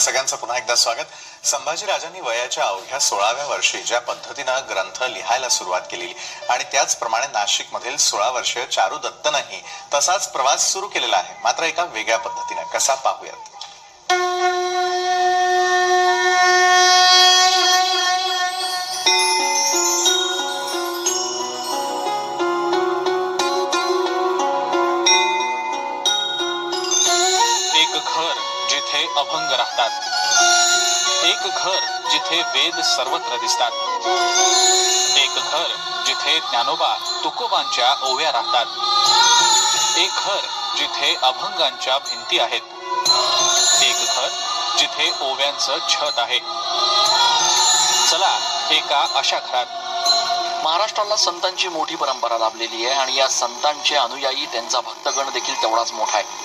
सगळ्यांचं पुन्हा एकदा स्वागत. संभाजीराजांनी वयाच्या अवघ्या 16व्या वर्षी ज्या पद्धतीनं ग्रंथ लिहायला सुरुवात केली आणि त्याचप्रमाणे नाशिकमधील 16 वर्षीय चारू दत्तनही तसाच प्रवास सुरू केलेला आहे, मात्र एका वेगळ्या पद्धतीने. कसा पाहूयात. एक घर जिथे अभंग राहतात, एक घर जिथे वेद सर्वत्र दिसतात, एक घर जिथे ज्ञानोबा तुकोबांच्या ओव्या राहतात, एक घर जिथे अभंगांच्या भिंती आहेत, एक घर जिथे ओव्यांचं छत आहे. चला एका अशा घरात. महाराष्ट्राला संतांची मोठी परंपरा लाभलेली आहे आणि या संतांचे अनुयायी, त्यांचा भक्तगण देखील तेवढाच मोठा आहे.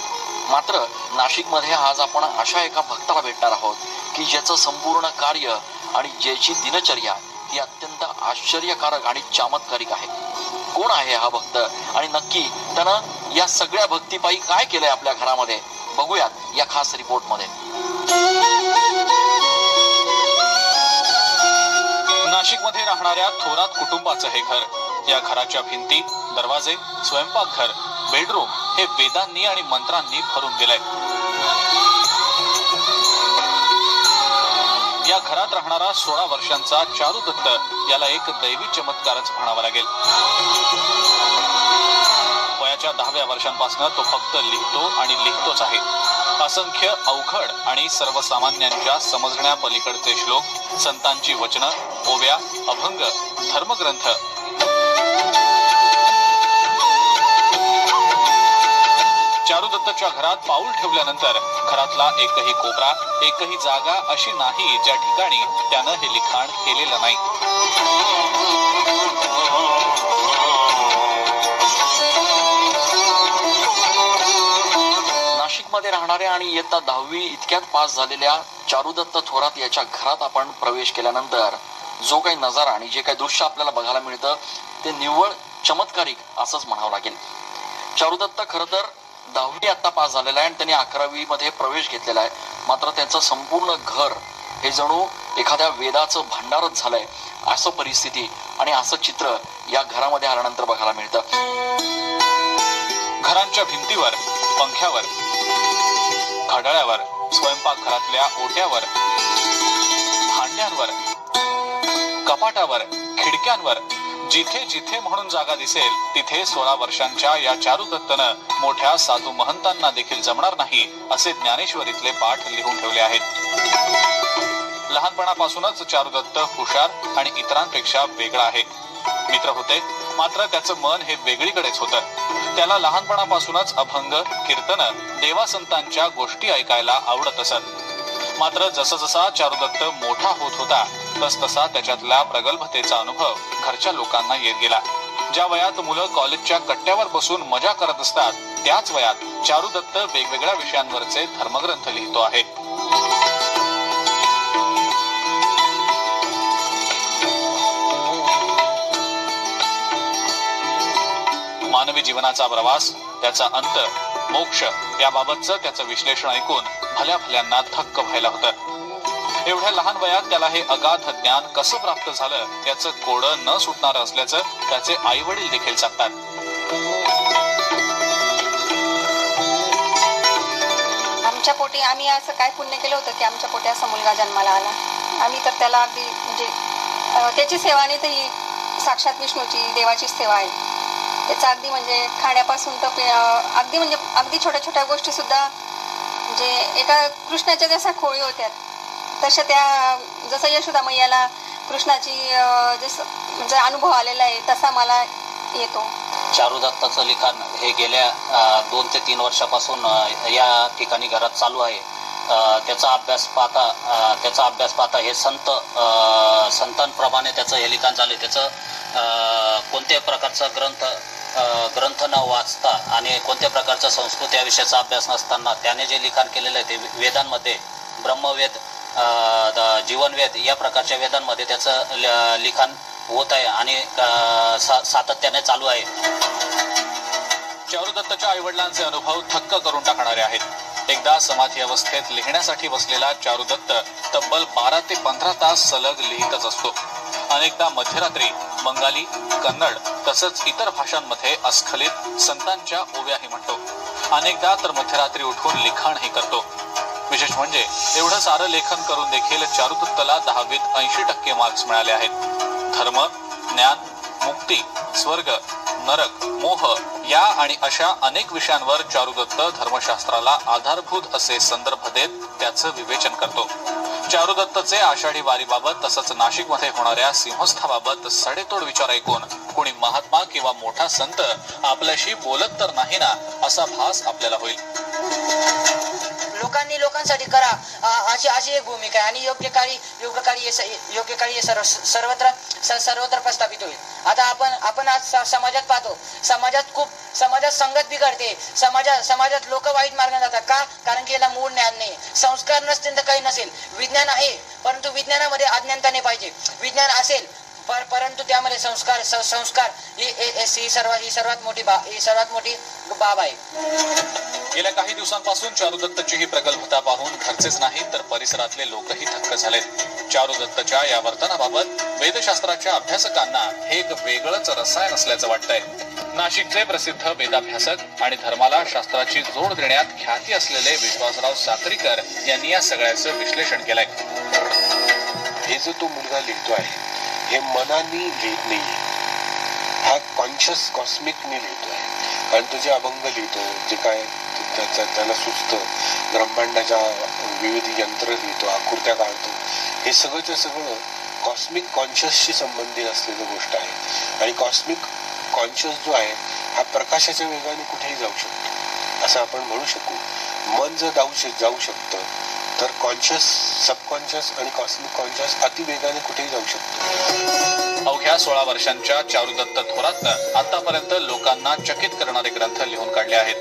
मात्र नाशिकमध्ये आज आपण अशा एका भक्ताला भेटणार आहोत की ज्याचं संपूर्ण कार्य आणि ज्याची दिनचर्या ही अत्यंत आश्चर्यकारक आणि चमत्कारिक आहे. कोण आहे हा भक्त आणि नक्की त्यानं या सगळ्या भक्तीपायी काय केलंय आपल्या घरामध्ये, बघूयात या खास रिपोर्टमध्ये. नाशिकमध्ये राहणाऱ्या थोरात कुटुंबाचं हे घर. या घराच्या भिंती, दरवाजे, स्वयंपाकघर, बेडरूम हे वेदांनी आणि मंत्रांनी भरून गेलंय. या घरात राहणारा 16 वर्षांचा चारू दत्त याला एक दैवी चमत्कारच म्हणावा लागेल. वयाच्या 10व्या वर्षांपासून तो फक्त लिहितो आणि लिहितोच आहे. असंख्य अवघड आणि सर्वसामान्यांच्या समजण्या पलीकडचे श्लोक, संतांची वचनं, ओव्या, अभंग, धर्मग्रंथ. चारू दत्तच्या घरात पाऊल ठेवल्यानंतर घरातला एकही कोपरा, एकही जागा अशी नाही ज्या ठिकाणी त्यानं हे लिखाण केलेलं नाही. नाशिकमध्ये राहणाऱ्या आणि इयत्ता 10वी इतक्यात पास झालेल्या चारुदत्त थोरात याच्या घरात आपण प्रवेश केल्यानंतर जो काही नजारा आणि जे काही दृश्य आपल्याला बघायला मिळतं ते निव्वळ चमत्कारिक असंच म्हणावं लागेल. चारुदत्त खरं तर 10वी आता पास झालेला आहे आणि त्यांनी 11वी मध्ये प्रवेश घेतलेला आहे. मात्र त्यांचं संपूर्ण घर हे जणू एखाद्या वेदाचं भांडारच झालंय, असं परिस्थिती आणि असं चित्र या घरामध्ये आल्यानंतर बघायला मिळतं. घरांच्या भिंतीवर, पंख्यावर, घड्याळावर, स्वयंपाकघरातल्या ओट्यावर, भांड्यांवर, कपाटावर, खिडक्यांवर जिथे जिथे म्हणून जागा दिसेल तिथे 16 वर्षांच्या या चारू दत्तनं मोठ्या साधू महंतांना देखील जमणार नाही असे ज्ञानेश्वरीतले पाठ लिहून ठेवले आहेत. लहानपणापासूनच चारू दत्त हुशार आणि इतरांपेक्षा वेगळा आहे. मित्र होते, मात्र त्याचं मन हे वेगळीकडेच होतं. त्याला लहानपणापासूनच अभंग, कीर्तन, देवासंतांच्या गोष्टी ऐकायला आवडत असत. मात्र जसा चारुदत्त मोठा होत होता तसतसा त्याच्यातल्या प्रगल्भतेचा अनुभव घरच्या लोकांना येत गेला. ज्या वयात मुलं कॉलेजच्या कट्ट्यावर बसून मजा करत असतात त्याच वयात चारुदत्त वेगवेगळ्या विषयांवरचे धर्मग्रंथ लिहितो आहे. मानवी जीवनाचा प्रवास, त्याचा अंत, मोक्ष याबाबतचं त्याचं विश्लेषण ऐकून भल्या भल्यांना थक्क व्हायला होतं. एवढ्या लहान वयात त्याला हे अगाध ज्ञान कसं प्राप्त झालं याचं कोडं न सुटणार असल्याचं त्याचे आई वडील देखील सांगतात. आमच्या पोटी आम्ही असं काय पुण्य केलं होतं की आमच्या पोटी असा मुलगा जन्माला आला. आम्ही तर त्याला अगदी म्हणजे त्याची सेवा नाही तर ही साक्षात विष्णूची, देवाची सेवा आहे. त्याचं अगदी म्हणजे खाण्यापासून तर अगदी छोट्या छोट्या गोष्टी सुद्धा म्हणजे एका कृष्णाच्या जशा खोळी होत्या तशा त्या, जसं यशोदा मैयाला कृष्णाची जसं म्हणजे अनुभव आलेला आहे तसा मला येतो. चारू दत्ताचं लिखाण हे गेल्या 2 ते 3 वर्षापासून या ठिकाणी घरात चालू आहे. त्याचा अभ्यास पाहता हे संतांप्रमाणे त्याचं हे लिखाण झाले. त्याचं कोणत्याही प्रकारचा ग्रंथ न वाचता आणि कोणत्या प्रकारचा संस्कृत या विषयाचा अभ्यास नसताना त्याने जे लिखाण केलेलं आहे ते वेदांमध्ये, ब्रह्मवेद, जीवनवेद या प्रकारच्या वेदांमध्ये त्याचं लिखाण होत आहे आणि सातत्याने चालू आहे. चारू दत्तच्या आई वडिलांचे अनुभव थक्क करून टाकणारे आहेत. एकदा समाधी अवस्थेत लिहिण्यासाठी बसलेला चारुदत्त तब्बल 12 ते 15 तास सलग लिहितच असतो. अनेकदा मध्यरात्री बंगाली, कन्नड तसंच इतर भाषांमध्ये अस्खलित संतांच्या ओव्याही म्हणतो. अनेकदा तर मध्यरात्री उठून लिखाणही करतो. विशेष म्हणजे एवढं सारं लेखन करून देखील चारुदत्तला 10वीत 80% मार्क्स मिळाले आहेत. धर्म, ज्ञान, मुक्ती, स्वर्ग, नरक, मोह या आणि अशा अनेक विषयांवर चारुदत्त धर्मशास्त्राला आधारभूत असे संदर्भ देत त्याचं विवेचन करतो. चारुदत्तचे आषाढी वारीबाबत तसंच नाशिकमध्ये होणाऱ्या सिंहस्थाबाबत सडेतोड विचार ऐकून कोणी महात्मा किंवा मोठा संत आपल्याशी बोलत तर नाही ना असा भास आपल्याला होईल. लोकांनी लोकांसाठी करा अशी एक भूमिका आहे आणि योग्य काळी हे सर्वत्र प्रस्थापित होईल. आता आपण आज समाजात पाहतो, समाजात संगत बिघडते, समाजात लोक वाईट मार्गाने जातात. का? कारण की याला मूळ ज्ञान नाही, संस्कार नसतील तर काही नसेल. विज्ञान आहे परंतु विज्ञानामध्ये अज्ञानता नाही पाहिजे. विज्ञान असेल परंतु त्यामध्ये संस्कार ही सर्वात मोठी बाब आहे. गेल्या काही दिवसांपासून चारुदत्तची ही प्रगल्भता पाहून घरचेच नाही तर परिसरातले लोकही थक्क झालेत. चारुदत्तच्या या वर्तनाबाबत वेदशास्त्राच्या अभ्यासकांना हे एक वेगळंच रसायन असल्याचं वाटतंय. नाशिकचे प्रसिद्ध वेदाभ्यासक आणि धर्माला शास्त्राची जोड देण्यात ख्याती असलेले विश्वासराव साक्रीकर यांनी या सगळ्याचं विश्लेषण केलंय. हे जो तो मुलगा लिहितो आहे हे मनाने लिहित नाहीये, हा कॉन्शियस कॉस्मिकने लिहितो आहे. कारण तो जे अभंग लिहितो, जे काय त्याला सुचतं, ब्रह्मांडाच्या विविध यंत्र लिहितो, आकृत्या काढतो, हे सगळंच्या सगळं कॉस्मिक कॉन्शियसशी संबंधित असलेली गोष्ट आहे. आणि कॉस्मिक कॉन्शियस जो आहे हा प्रकाशाच्या वेगाने कुठेही जाऊ शकतो असं आपण म्हणू शकू. मन जर जाऊ शकतं तर कॉन्शियस, सबकॉन्शियस आणि कॉस्मिक कॉन्शियस अतिवेगाने कुठेही जाऊ शकतो. अवघ्या 16 वर्षांच्या चारुदत्त थोरातनं आतापर्यंत लोकांना चकित करणारे ग्रंथ लिहून काढले आहेत.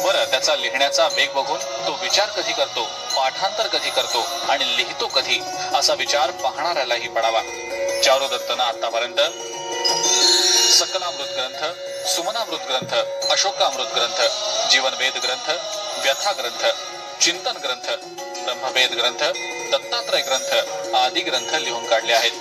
बरं, त्याचा लिहिण्याचा वेग बघून तो विचार कधी करतो, पाठांतर कधी करतो आणि लिहितो कधी असा विचार पाहणाऱ्यालाही पडावा. चारुदत्तनं आतापर्यंत सकलामृत ग्रंथ, सुमनामृत ग्रंथ, अशोकामृत ग्रंथ, जीवनवेद ग्रंथ, व्यथा ग्रंथ, चिंतन ग्रंथ, ब्रह्मवेद ग्रंथ, दत्तात्रय ग्रंथ आदी ग्रंथ लिहून काढले आहेत.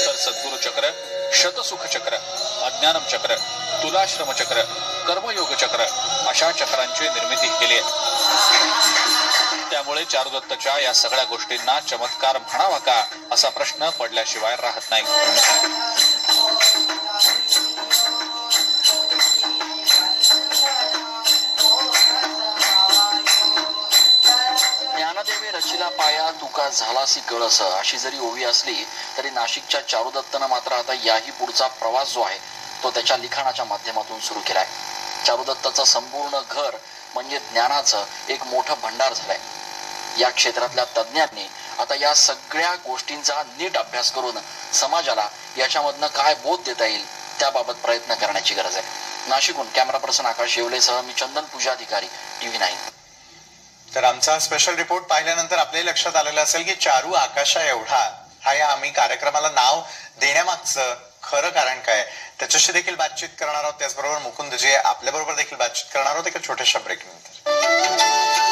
तर सद्गुरु चक्र, शतसुख चक्र, अज्ञानम चक्र, तुलाश्रम चक्र, कर्मयोग चक्र अशा चक्रांची निर्मिती केली आहे. त्यामुळे चारुदत्तच्या या सगळ्या गोष्टींना चमत्कार म्हणावा का असा प्रश्न पडल्याशिवाय राहत नाही. ज्ञानदेवे रचिला पाया तुका झालासी कळस अशी जरी ओवी असली तरी नाशिकच्या चारुदत्तनं मात्र आता याही पुढचा प्रवास जो आहे तो त्याच्या लिखाणाच्या माध्यमातून सुरू केलाय. चारुदत्ताचं संपूर्ण घर म्हणजे ज्ञानाचं एक मोठं भंडार झालंय. या क्षेत्रातल्या तज्ज्ञांनी आता या सगळ्या गोष्टींचा नीट अभ्यास करून समाजाला याच्यामधनं काय बोध देता येईल त्याबाबत प्रयत्न करण्याची गरज आहे. नाशिकहून कॅमेरा पर्सन आकाश येवलेसह मी चंदन पूजाधिकारी, TV9. तर आमचा स्पेशल रिपोर्ट पाहिल्यानंतर आपल्याही लक्षात आलेलं असेल की चारू आकाशा एवढा हा या आम्ही कार्यक्रमाला नाव देण्यामागचं खरं कारण काय, त्याच्याशी देखील बातचीत करणार आहोत. त्याचबरोबर मुकुंद जे आपल्या बरोबर देखील बातचीत करणार आहोत एका छोट्याशा ब्रेक नंतर.